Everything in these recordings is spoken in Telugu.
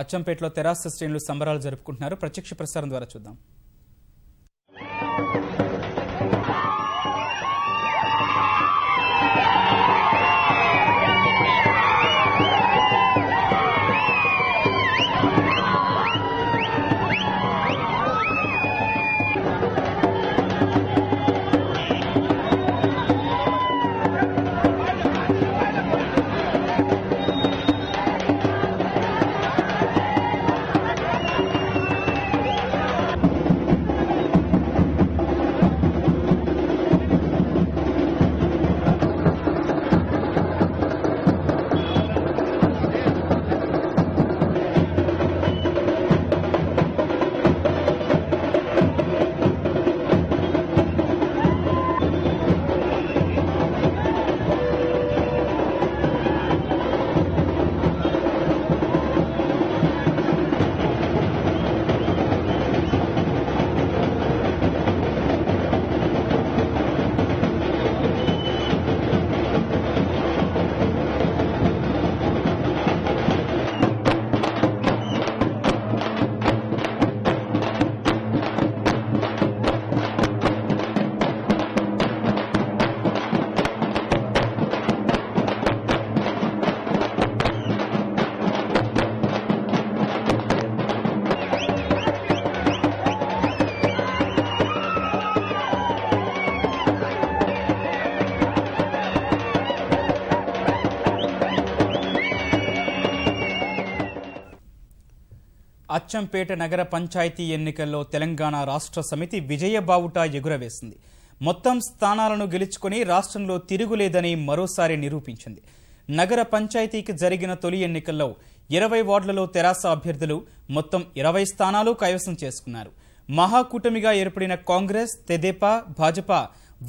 అచ్చంపేటలో తెరాస శ్రేణులు సంబరాలు జరుపుకుంటున్నారు. ప్రత్యక్ష ప్రసారం ద్వారా చూద్దాం. అచ్చంపేట నగర పంచాయతీ ఎన్నికల్లో తెలంగాణ రాష్ట్ర సమితి విజయ బావుటా ఎగురవేసింది. మొత్తం స్థానాలను గెలుచుకుని రాష్ట్రంలో తిరుగులేదని మరోసారి నిరూపించింది. నగర పంచాయతీకి జరిగిన తొలి ఎన్నికల్లో 20 వార్డులలో తెరాస అభ్యర్థులు మొత్తం 20 స్థానాలు కైవసం చేసుకున్నారు. మహాకూటమిగా ఏర్పడిన కాంగ్రెస్, తెదేపా, భాజపా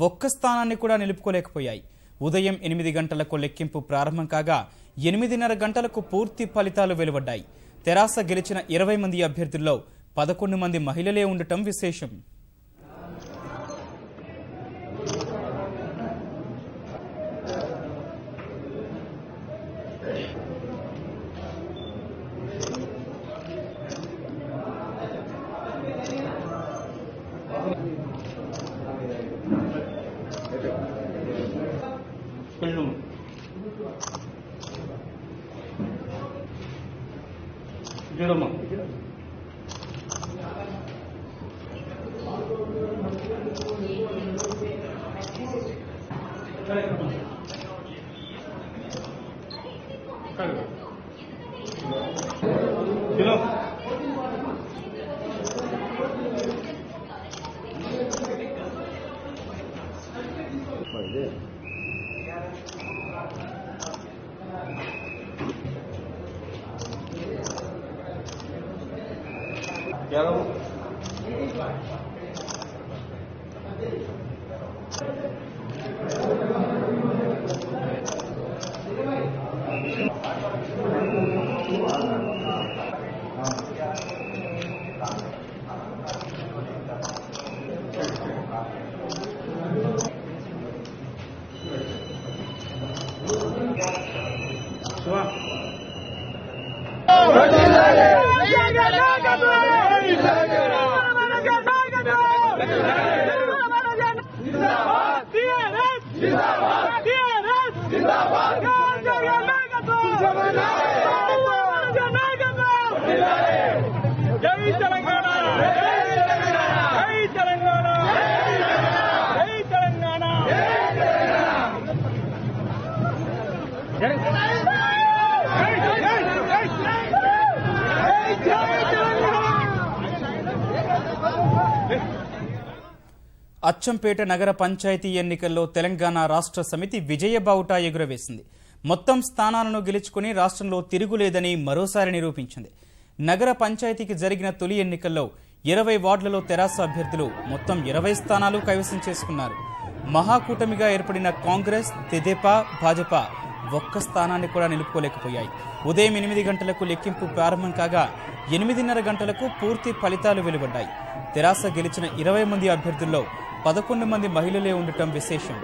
ఒక్క స్థానాన్ని కూడా నిలుపుకోలేకపోయాయి. ఉదయం 8 గంటలకు లెక్కింపు ప్రారంభం కాగా 8:30 గంటలకు పూర్తి ఫలితాలు వెలువడ్డాయి. తెరాస గెలిచిన 20 మంది అభ్యర్థుల్లో 11 మంది మహిళలే ఉండటం విశేషం. అచ్చంపేట నగర పంచాయతీ ఎన్నికల్లో తెలంగాణ రాష్ట్ర సమితి విజయ బావుటా ఎగురవేసింది. మొత్తం స్థానాలను గెలుచుకుని రాష్ట్రంలో తిరుగులేదని మరోసారి నిరూపించింది. నగర పంచాయతీకి జరిగిన తొలి ఎన్నికల్లో 20 వార్డులలో తెరాస అభ్యర్థులు మొత్తం 20 స్థానాలు కైవసం చేసుకున్నారు. మహాకూటమిగా ఏర్పడిన కాంగ్రెస్, తెదేపా, భాజపా ఒక్క స్థానాన్ని కూడా నిలుపుకోలేకపోయాయి. ఉదయం 8 గంటలకు లెక్కింపు ప్రారంభం కాగా 8:30 గంటలకు పూర్తి ఫలితాలు వెలువడ్డాయి. తెరాస గెలిచిన 20 మంది అభ్యర్థుల్లో 11 మంది మహిళలే ఉండటం విశేషం.